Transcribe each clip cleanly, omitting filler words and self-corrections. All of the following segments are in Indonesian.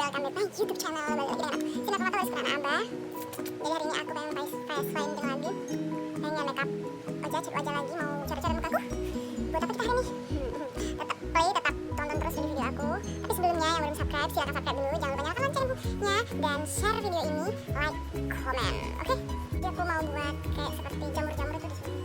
welcome back my YouTube channel. Balik lagi dengan aku Sina Pemata Sekarang Abah. Jadi hari ini aku pengen face finding lagi, pengen makeup wajah lagi, mau coret-coret mukaku. Buat apa kita hari ini? Tetap tonton terus video aku. Tapi sebelumnya yang belum subscribe, silahkan subscribe dulu. Jangan lupa nyalakan loncengnya dan share video ini, like, comment. Oke? Jadi aku mau buat kayak seperti jamur-jamur itu di sini.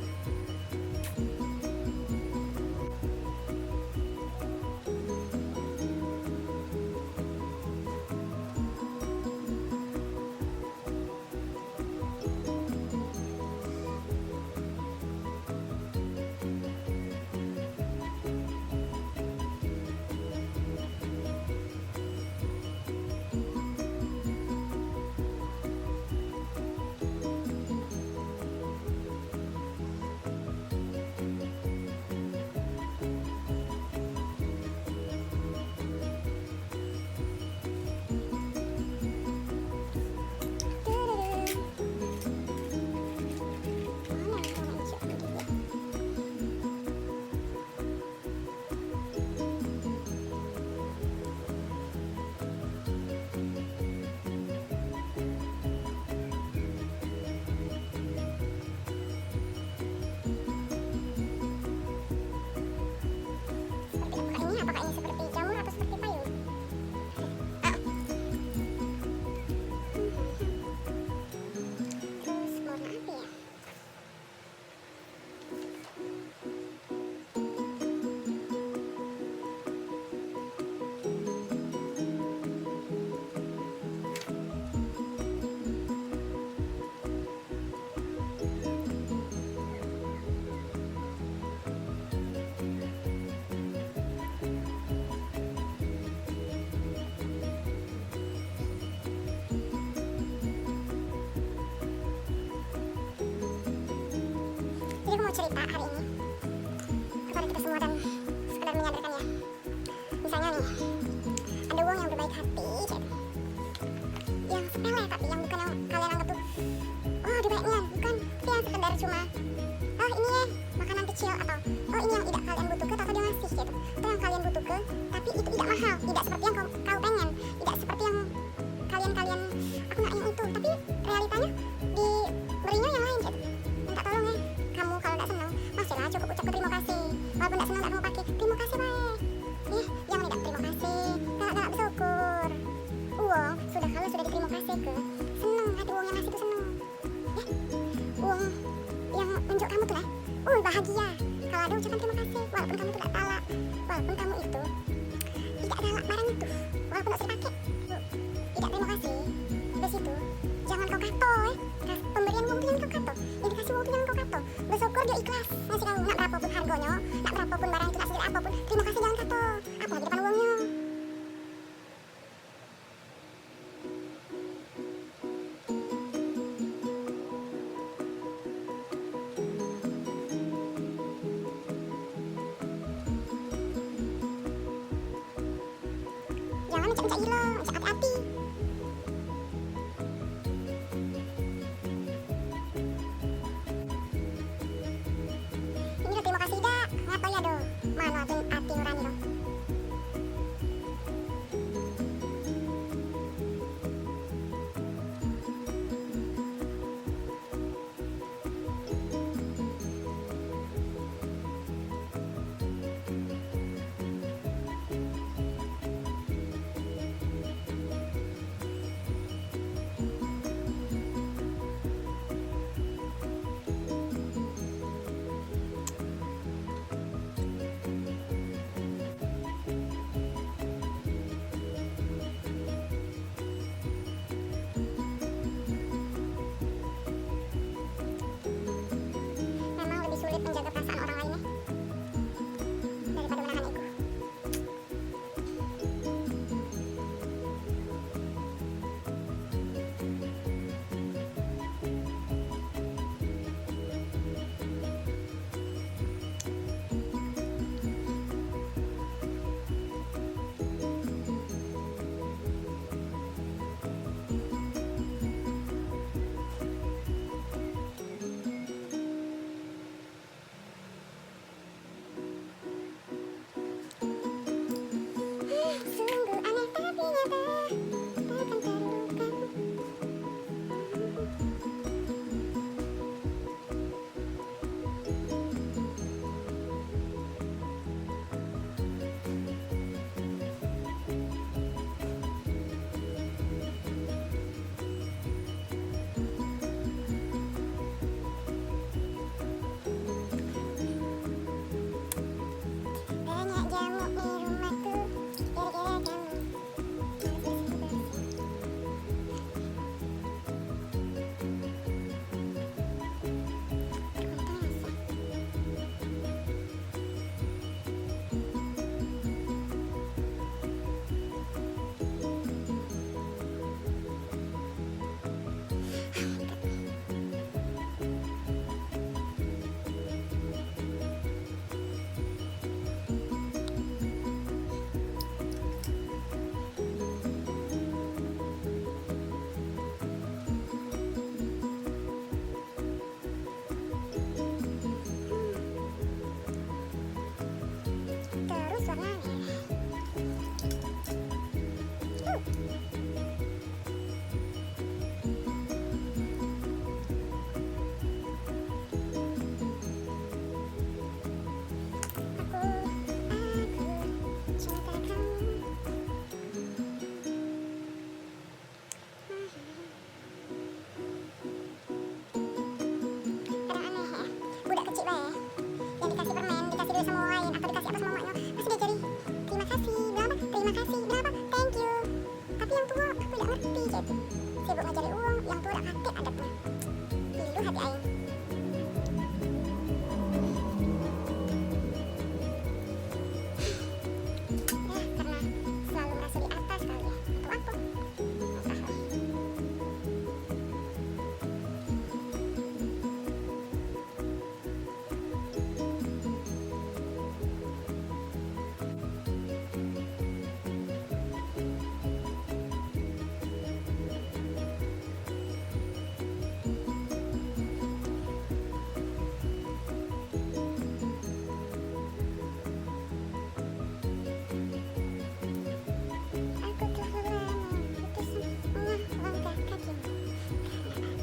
Apakah ini seperti jamur atau seperti payung? Terus warna apa ya? Jadi aku mau cerita hari ini kepada kita semua dan sekedar menyadarkan ya. Misalnya nih, ada uang yang berbaik hati gitu, yang sepele tapi yang bukan yang kalian anggap tuh oh ada baiknya, bukan, tapi yang sekedar cuma oh ini ya makanan kecil, atau oh ini yang tidak kalian butuhkan atau dia ngasih gitu, atau yang kalian butuhkan tapi itu tidak mahal, tidak seperti yang kau pengen, tidak seperti yang kalian aku nggak yang itu, tapi realitanya diberinya yang lain gitu. Minta tolong ya, kamu kalau nggak senang masihlah cukup ucap terima kasih, walaupun nggak senang nggak kamu pakai terima kasih baik jangan tidak terima kasih, galak bersyukur. Uang sudah, kalau sudah diterima kasih ke seneng, hati uang yang ngasih itu seneng uang yang menunjuk kamu tuh lah bahagia kalau ada ucapan terima kasih, walaupun kamu tuh gak talak, walaupun kamu itu tidak talak barang itu, walaupun gak usah dipakai tidak terima kasih. Di situ jangan kau kato pemberian uang tuh jangan kau kato, indikasi uang tuh jangan kau kato, bersyukur dia ikhlas ngasih kamu, nak berapapun harganya, nak berapapun barang itu, nak segede apapun, terima kasih jangan kato, apalagi depan uangnya. Jangan ucap-ucap gila, ucap hati-hati. Ini udah terima kasih dak, ngato ya do, mana tuh hati nurani do. kasih. Berapa? Thank you. Tapi yang tua aku tidak ngerti jadi. Sibuk ngajari uang, yang tua udah kate adabnya. Pilu hati aing. Karena selalu merasa di atas kali ya. Atau apa? Entahlah. Aku telah lama putus setengah langkah kakimu. Jangan pernah.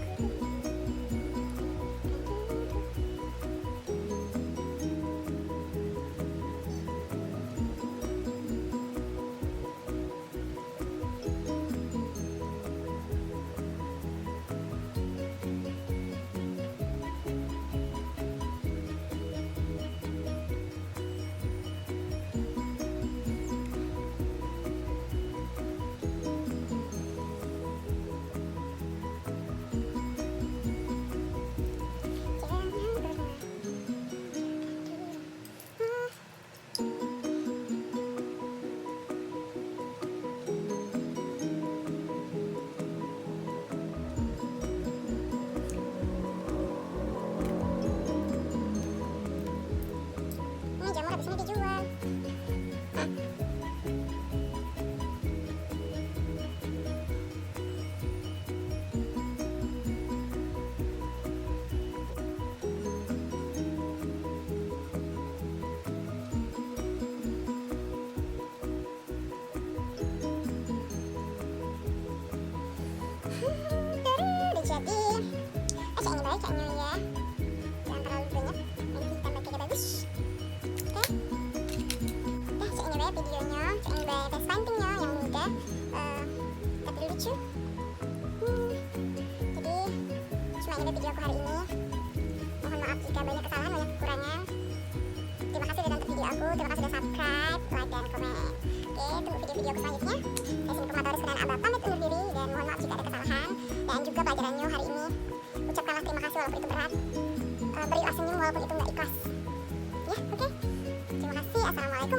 Ini jamur habis ini dijual. Udah jadi. Cak ini baik caknya ya. Jangan terlalu banyak. Nanti tambah kayak bagus. Oke. Cak ini baik videonya. Cak ini baik face paintingnya yang mudah. Tapi lucu. Jadi cuma ini video aku hari ini. Mohon maaf jika banyak kesalahan, banyak kekurangan. Terima kasih sudah nonton video aku. Terima kasih sudah subscribe, like, dan komen. Oke, tunggu video-video aku selanjutnya. Saya Sini Kumatoris dan Abah pamit undur diri dan mohon maaf jika ada kesalahan. Dan juga pelajarannya hari ini, ucapkanlah terima kasih walaupun itu berat. Berilah senyum walaupun itu nggak ikhlas. Ya, oke. Terima kasih. Assalamualaikum